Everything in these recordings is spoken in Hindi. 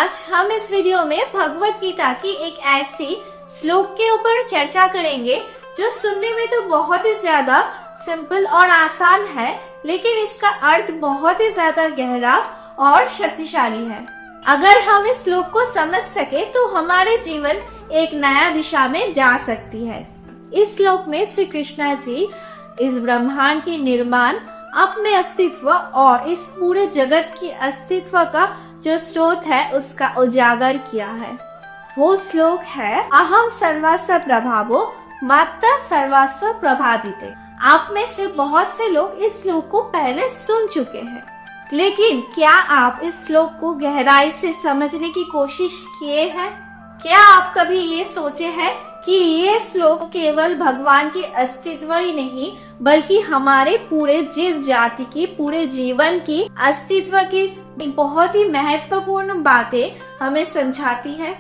आज हम इस वीडियो में भगवत गीता की एक ऐसी श्लोक के ऊपर चर्चा करेंगे जो सुनने में तो बहुत ही ज्यादा सिंपल और आसान है, लेकिन इसका अर्थ बहुत ही ज्यादा गहरा और शक्तिशाली है। अगर हम इस श्लोक को समझ सके तो हमारे जीवन एक नया दिशा में जा सकती है। इस श्लोक में श्री कृष्णा जी इस ब्रह्मांड की निर्माण, अपने अस्तित्व और इस पूरे जगत की अस्तित्व का जो स्रोत है उसका उजागर किया है। वो श्लोक है अहम सर्वस्व प्रभावो माता सर्वस्व प्रभादिते। आप में से बहुत से लोग इस श्लोक को पहले सुन चुके हैं, लेकिन क्या आप इस श्लोक को गहराई से समझने की कोशिश किए हैं? क्या आप कभी ये सोचे हैं कि ये श्लोक केवल भगवान के अस्तित्व ही नहीं बल्कि हमारे पूरे जीव जाति की, पूरे जीवन की अस्तित्व की बहुत ही महत्वपूर्ण बातें हमें समझाती है?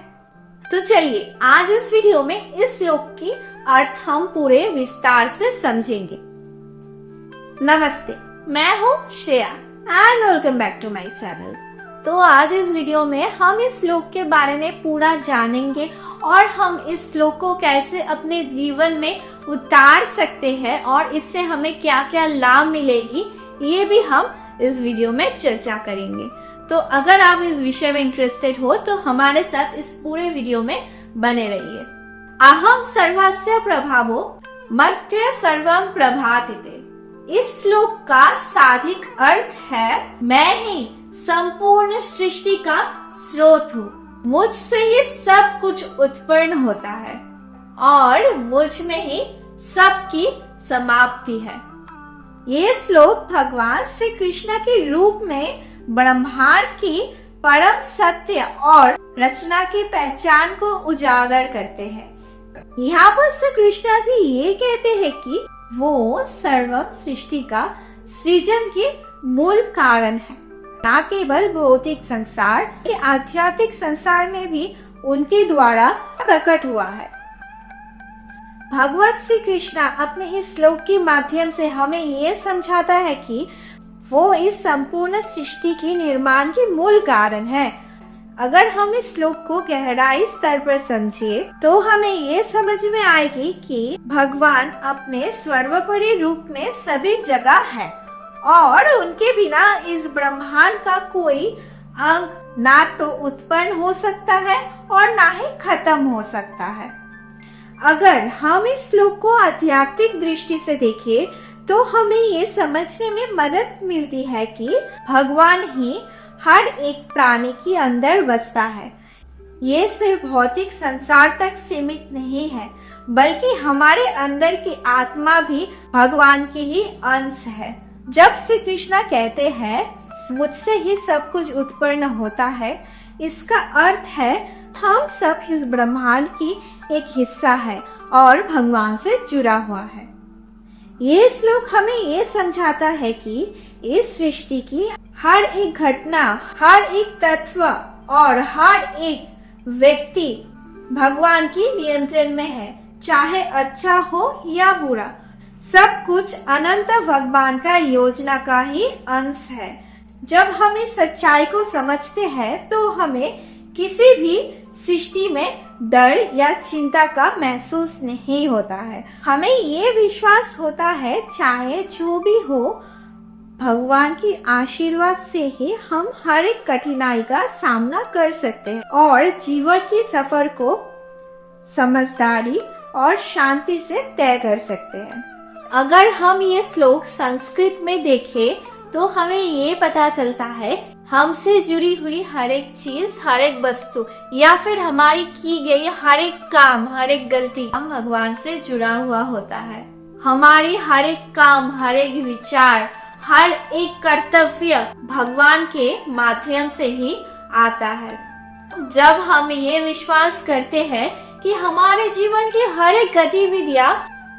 तो चलिए आज इस वीडियो में इस श्लोक की अर्थ हम पूरे विस्तार से समझेंगे। नमस्ते, मैं हूँ Shreya and welcome back to my channel. तो आज इस वीडियो में हम इस श्लोक के बारे में पूरा जानेंगे और हम इस श्लोक को कैसे अपने जीवन में उतार सकते हैं और इससे हमें क्या क्या लाभ मिलेगी, ये भी हम इस वीडियो में चर्चा करेंगे। तो अगर आप इस विषय में इंटरेस्टेड हो तो हमारे साथ इस पूरे वीडियो में बने रहिए। अहम सर्वस्य प्रभावो मध्य सर्वम प्रभातिते। इस श्लोक का साधिक अर्थ है मैं ही संपूर्ण सृष्टि का स्रोत हूँ, मुझसे ही सब कुछ उत्पन्न होता है और मुझ में ही सबकी समाप्ति है। ये श्लोक भगवान श्री कृष्ण के रूप में ब्रह्मांड की परम सत्य और रचना की पहचान को उजागर करते हैं। यहाँ पर श्री कृष्ण जी ये कहते हैं कि वो सर्व सृष्टि का सृजन के मूल कारण है, न केवल भौतिक संसार के आध्यात्मिक संसार में भी उनके द्वारा प्रकट हुआ है। भगवत श्री कृष्णा अपने इस श्लोक के माध्यम से हमें ये समझाता है कि वो इस संपूर्ण सृष्टि के निर्माण के मूल कारण है। अगर हम इस श्लोक को गहराई स्तर पर समझे तो हमें ये समझ में आएगी कि भगवान अपने सर्वोपरि रूप में सभी जगह है और उनके बिना इस ब्रह्मांड का कोई अंग ना तो उत्पन्न हो सकता है और ना ही खत्म हो सकता है। अगर हम इस श्लोक को आध्यात्मिक दृष्टि से देखें तो हमें ये समझने में मदद मिलती है कि भगवान ही हर एक प्राणी के अंदर बसता है। ये सिर्फ भौतिक संसार तक सीमित नहीं है, बल्कि हमारे अंदर की आत्मा भी भगवान की ही अंश है। जब श्री कृष्णा कहते हैं मुझसे ही सब कुछ उत्पन्न होता है, इसका अर्थ है हम सब इस ब्रह्मांड की एक हिस्सा है और भगवान से जुड़ा हुआ है। ये श्लोक हमें ये समझाता है कि इस सृष्टि की हर एक घटना, हर एक तत्व और हर एक व्यक्ति भगवान की नियंत्रण में है, चाहे अच्छा हो या बुरा। सब कुछ अनंत भगवान का योजना का ही अंश है। जब हम इस सच्चाई को समझते हैं तो हमें किसी भी सृष्टि में डर या चिंता का महसूस नहीं होता है। हमें ये विश्वास होता है चाहे जो भी हो, भगवान की आशीर्वाद से ही हम हर एक कठिनाई का सामना कर सकते हैं और जीवन की सफर को समझदारी और शांति से तय कर सकते हैं। अगर हम ये श्लोक संस्कृत में देखें तो हमें ये पता चलता है हमसे जुड़ी हुई हर एक चीज, हर एक वस्तु या फिर हमारी की गई हर एक काम, हर एक गलती हम भगवान से जुड़ा हुआ होता है। हमारी हर एक काम, हर एक विचार, हर एक कर्तव्य भगवान के माध्यम से ही आता है। जब हम ये विश्वास करते हैं कि हमारे जीवन की हर एक गतिविधियां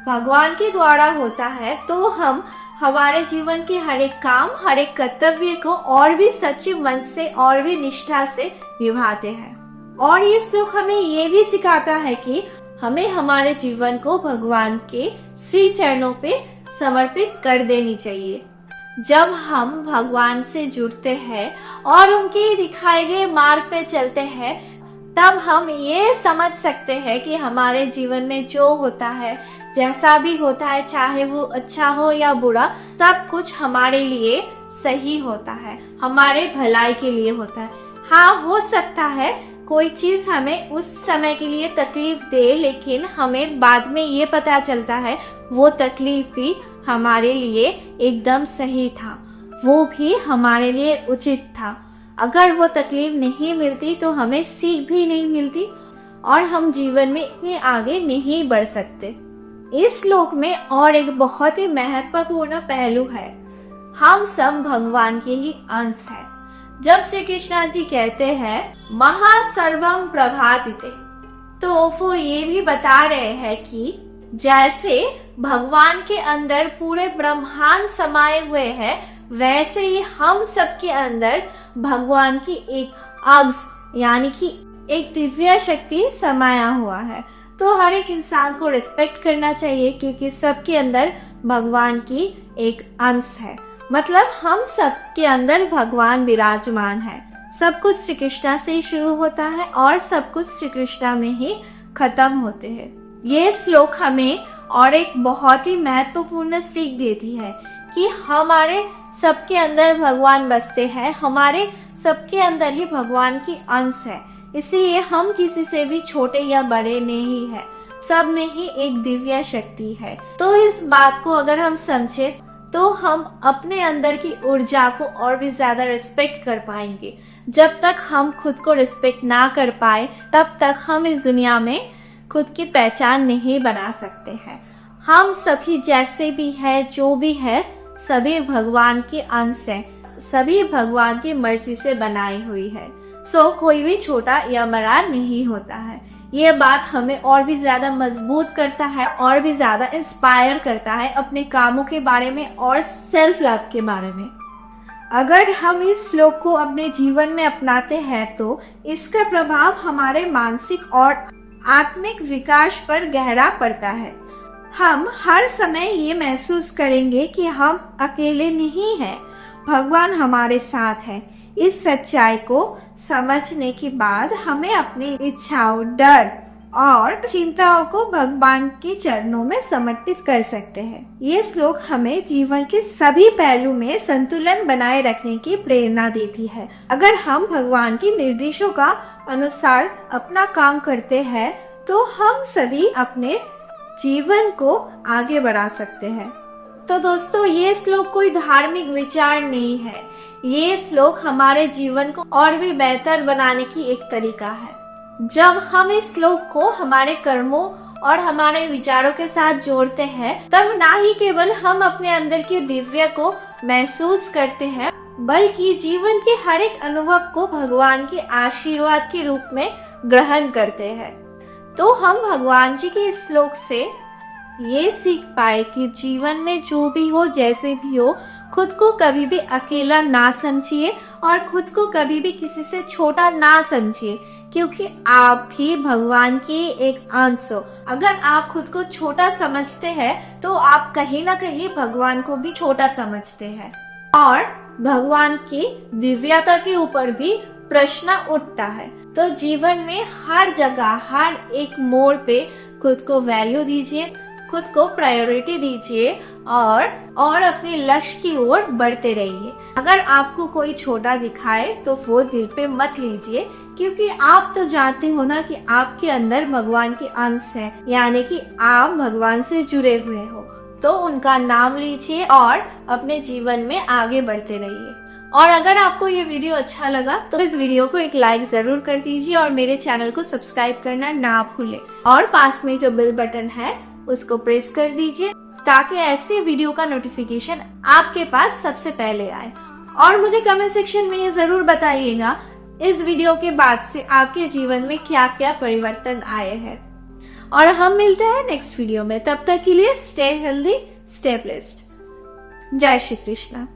भगवान के द्वारा होता है तो हम हमारे जीवन के हर एक काम, हर एक कर्तव्य को और भी सच्चे मन से और भी निष्ठा से निभाते हैं। और ये श्लोक हमें ये भी सिखाता है कि हमें हमारे जीवन को भगवान के श्री चरणों पे समर्पित कर देनी चाहिए। जब हम भगवान से जुड़ते हैं और उनके दिखाए गए मार्ग पे चलते हैं, तब हम ये समझ सकते हैं कि हमारे जीवन में जो होता है, जैसा भी होता है, चाहे वो अच्छा हो या बुरा, सब कुछ हमारे लिए सही होता है, हमारे भलाई के लिए होता है। हाँ, हो सकता है कोई चीज हमें उस समय के लिए तकलीफ दे, लेकिन हमें बाद में ये पता चलता है वो तकलीफ भी हमारे लिए एकदम सही था, वो भी हमारे लिए उचित था। अगर वो तकलीफ नहीं मिलती तो हमें सीख भी नहीं मिलती और हम जीवन में इतने आगे नहीं बढ़ सकते। इस श्लोक में और एक बहुत ही महत्वपूर्ण पहलू है, हम सब भगवान के ही अंश हैं। जब श्री कृष्णा जी कहते हैं महासर्वम प्रभातिते, तो वो ये भी बता रहे हैं कि जैसे भगवान के अंदर पूरे ब्रह्मांड समाये हुए हैं, वैसे ही हम सब के अंदर भगवान की एक अंश यानी कि एक दिव्य शक्ति समाया हुआ है। तो हर एक इंसान को रिस्पेक्ट करना चाहिए, क्योंकि सबके अंदर भगवान की एक अंश है। मतलब हम सब के अंदर भगवान विराजमान है। सब कुछ श्री कृष्णा से ही शुरू होता है और सब कुछ श्री कृष्णा में ही खत्म होते हैं। ये श्लोक हमें और एक बहुत ही महत्वपूर्ण सीख देती है कि हमारे सबके अंदर भगवान बसते हैं, हमारे सबके अंदर ही भगवान की अंश है। इसीलिए हम किसी से भी छोटे या बड़े नहीं है, सब में ही एक दिव्य शक्ति है। तो इस बात को अगर हम समझे तो हम अपने अंदर की ऊर्जा को और भी ज्यादा रिस्पेक्ट कर पाएंगे। जब तक हम खुद को रिस्पेक्ट ना कर पाए, तब तक हम इस दुनिया में खुद की पहचान नहीं बना सकते हैं। हम सभी जैसे भी है, जो भी है, सभी भगवान के अंश हैं, सभी भगवान की मर्जी से बनाई हुई है। सो कोई भी छोटा या बड़ा नहीं होता है। ये बात हमें और भी ज्यादा मजबूत करता है और भी ज्यादा इंस्पायर करता है अपने कामों के बारे में और सेल्फ लव के बारे में। अगर हम इस श्लोक को अपने जीवन में अपनाते हैं तो इसका प्रभाव हमारे मानसिक और आत्मिक विकास पर गहरा पड़ता है। हम हर समय ये महसूस करेंगे कि हम अकेले नहीं हैं, भगवान हमारे साथ है। इस सच्चाई को समझने के बाद हमें अपनी इच्छाओं, डर और चिंताओं को भगवान के चरणों में समर्पित कर सकते हैं। ये श्लोक हमें जीवन के सभी पहलू में संतुलन बनाए रखने की प्रेरणा देती है। अगर हम भगवान के निर्देशों का अनुसार अपना काम करते हैं तो हम सभी अपने जीवन को आगे बढ़ा सकते हैं। तो दोस्तों, ये श्लोक कोई धार्मिक विचार नहीं है, ये श्लोक हमारे जीवन को और भी बेहतर बनाने की एक तरीका है। जब हम इस श्लोक को हमारे कर्मों और हमारे विचारों के साथ जोड़ते हैं, तब ना ही केवल हम अपने अंदर की दिव्य को महसूस करते हैं, बल्कि जीवन के हर एक अनुभव को भगवान के आशीर्वाद के रूप में ग्रहण करते हैं। तो हम भगवान जी के इस श्लोक से ये सीख पाए कि जीवन में जो भी हो, जैसे भी हो, खुद को कभी भी अकेला ना समझिए और खुद को कभी भी किसी से छोटा ना समझिए, क्योंकि आप भी भगवान की एक अंश हो। अगर आप खुद को छोटा समझते हैं तो आप कहीं ना कहीं भगवान को भी छोटा समझते हैं और भगवान की दिव्यता के ऊपर भी प्रश्न उठता है। तो जीवन में हर जगह, हर एक मोड़ पे खुद को वैल्यू दीजिए, खुद को प्रायोरिटी दीजिए और अपने लक्ष्य की ओर बढ़ते रहिए। अगर आपको कोई छोटा दिखाए तो वो दिल पे मत लीजिए, क्योंकि आप तो जानते हो ना कि आपके अंदर भगवान के अंश है, यानी कि आप भगवान से जुड़े हुए हो। तो उनका नाम लीजिए और अपने जीवन में आगे बढ़ते रहिए। और अगर आपको ये वीडियो अच्छा लगा तो इस वीडियो को एक लाइक जरूर कर दीजिए और मेरे चैनल को सब्सक्राइब करना ना भूलें। और पास में जो बेल बटन है उसको प्रेस कर दीजिए, ताकि ऐसे वीडियो का नोटिफिकेशन आपके पास सबसे पहले आए। और मुझे कमेंट सेक्शन में ये जरूर बताइएगा इस वीडियो के बाद से आपके जीवन में क्या क्या परिवर्तन आए हैं। और हम मिलते हैं नेक्स्ट वीडियो में। तब तक के लिए स्टे हेल्दी, स्टे ब्लेस्ड। जय श्री कृष्णा।